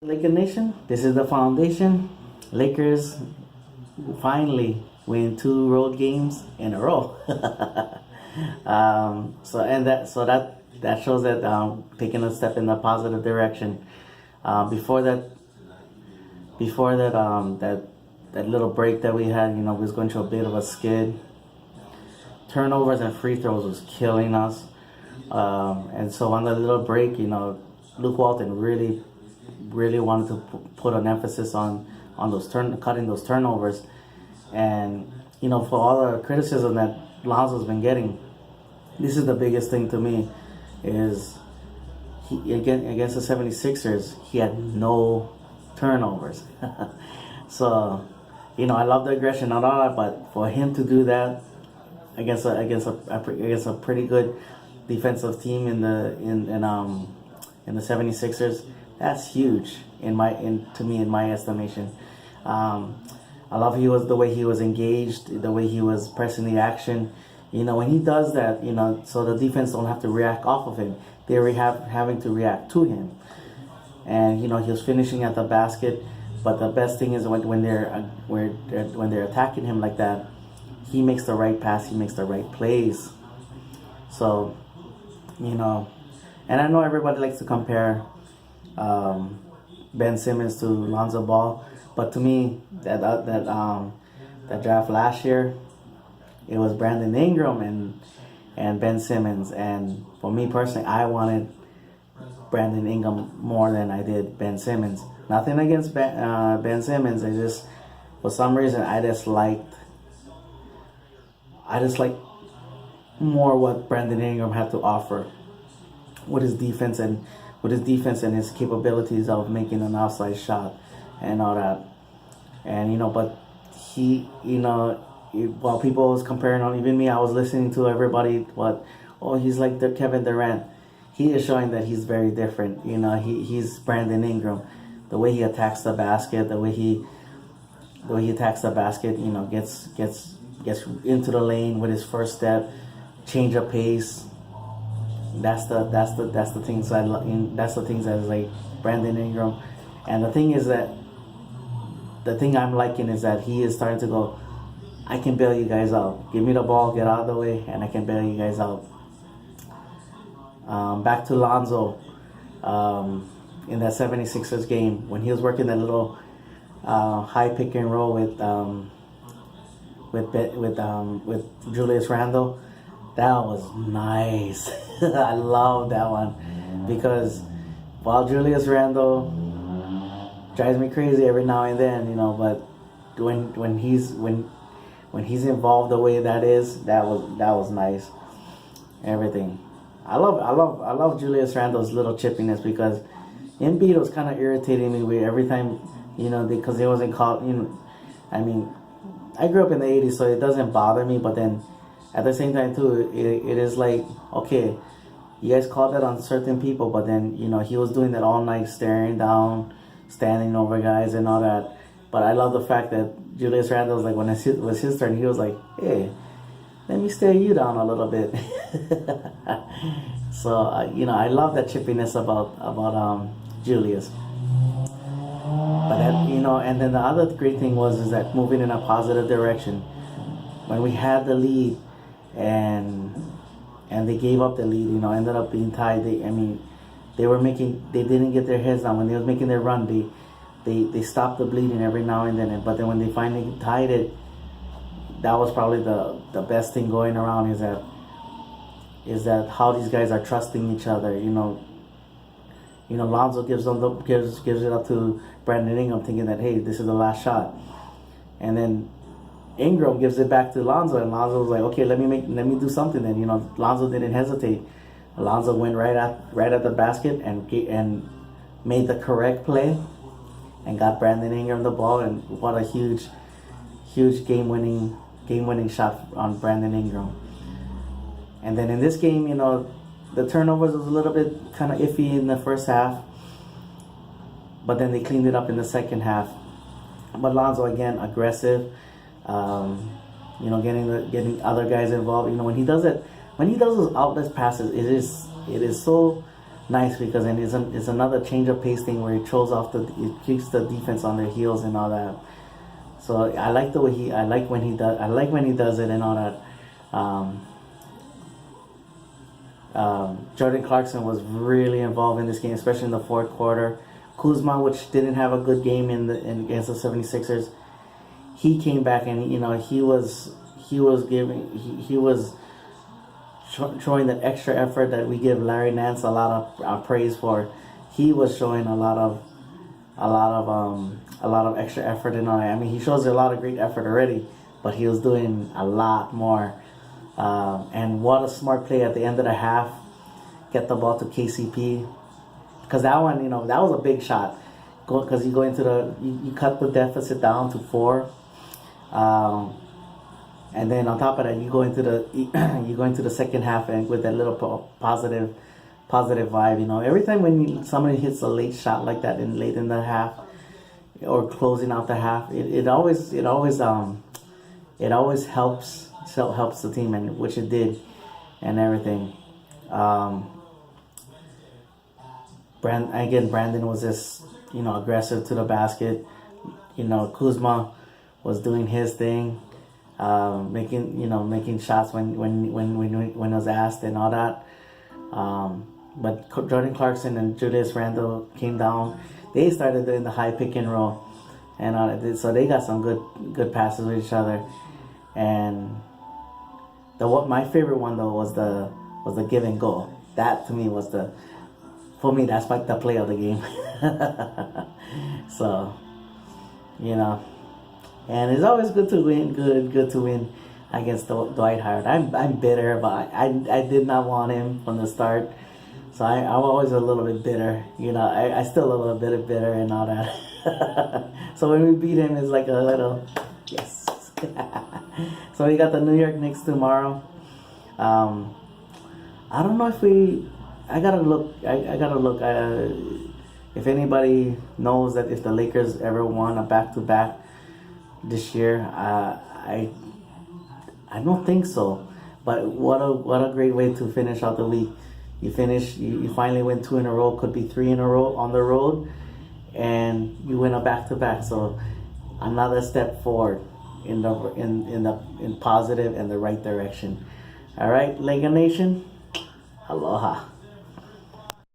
Laker Nation, this is the foundation. Lakers finally win two road games in a row. That shows that taking a step in the positive direction. Before that, that little break that we had, we was going through a bit of a skid. Turnovers and free throws was killing us. And so on the little break, Luke Walton really wanted to put an emphasis on those cutting those turnovers. And for all the criticism that Lonzo's been getting, this is the biggest thing to me is against the 76ers, he had no turnovers. So, I love the aggression and all that, but for him to do that against a pretty good defensive team in the 76ers, that's huge in my estimation. I love the way he was engaged, the way he was pressing the action. When he does that, so the defense don't have to react off of him. They're having to react to him. And he was finishing at the basket. But the best thing is when they're attacking him like that, he makes the right pass, he makes the right plays. So, and I know everybody likes to compare Ben Simmons to Lonzo Ball, but to me, that draft last year, it was Brandon Ingram and Ben Simmons. And for me personally, I wanted Brandon Ingram more than I did Ben Simmons. Nothing against Ben Simmons. I just, for some reason, I just liked more what Brandon Ingram had to offer with his defense and his capabilities of making an outside shot and all that. And but he, while people was comparing on, even me, I was listening to everybody. He's like the Kevin Durant. He is showing that he's very different. He's Brandon Ingram. The way he attacks the basket, gets into the lane with his first step, change of pace. That's the things that's the things that is like Brandon Ingram. And the thing I'm liking is that he is starting to go, I can bail you guys out. Give me the ball, get out of the way, and I can bail you guys out. Back to Lonzo. In that 76ers game, when he was working that little high pick and roll with Julius Randle, that was nice. I love that one because while Julius Randle drives me crazy every now and then, but when he's involved the way that was nice. Everything. I love Julius Randle's little chippiness because Embiid was kind of irritating me with every time, because he wasn't called, I mean, I grew up in the 80s, so it doesn't bother me, but then at the same time, too, it is like, okay, you guys called that on certain people, but then, he was doing that all night, staring down, standing over guys and all that. But I love the fact that Julius Randle was like, when it was his turn, he was like, hey, let me stare you down a little bit. So, I love that chippiness about Julius. But that, and then the other great thing is that moving in a positive direction. When we had the lead and they gave up the lead, ended up being tied. They didn't get their heads down when they was making their run. They stopped the bleeding every now and then. But then when they finally tied it, that was probably the best thing going around is that how these guys are trusting each other. Lonzo gives it up to Brandon Ingram, thinking that, hey, this is the last shot, and then Ingram gives it back to Lonzo, and Lonzo was like, okay, let me do something. Then Lonzo didn't hesitate. Lonzo went right at the basket and made the correct play, and got Brandon Ingram the ball, and what a huge game winning shot on Brandon Ingram. And then in this game, the turnovers was a little bit kind of iffy in the first half, but then they cleaned it up in the second half. But Lonzo again aggressive, getting other guys involved. When he does those outlet passes, it is so nice because then it's another change of pace thing where it it keeps the defense on their heels and all that. So I like the way I like when he does it and all that. Jordan Clarkson was really involved in this game, especially in the fourth quarter. Kuzma, which didn't have a good game against the 76ers, he came back and he was showing that extra effort that we give Larry Nance a lot of praise for. He was showing a lot of extra effort and all that. I mean, he shows a lot of great effort already, but he was doing a lot more. And what a smart play at the end of the half. Get the ball to KCP. Because that one, that was a big shot. Because you go into you cut the deficit down to 4. And then on top of that, you go into the second half and with that little positive vibe. Every time when somebody hits a late shot like that late in the half or closing out the half, it always helps the team, and which it did, and everything. Brandon was just aggressive to the basket. Kuzma was doing his thing, making shots when it was asked and all that. But Jordan Clarkson and Julius Randle came down. They started doing the high pick and roll, and so they got some good passes with each other. And my favorite one though was the give and go. That to me was that's like the play of the game. So, and it's always good to win. Good to win against Dwight Howard. I'm bitter, but I did not want him from the start. So I'm always a little bit bitter. I still a little bit bitter and all that. So when we beat him, it's like a little yes. So we got the New York Knicks tomorrow. I don't know if I gotta look. If anybody knows that if the Lakers ever won a back-to-back this year, I don't think so. But what a great way to finish out the week. You finally win 2 in a row. Could be 3 in a row on the road, and you win a back-to-back. So another step forward in positive and the right direction. All right, Laker Nation, aloha.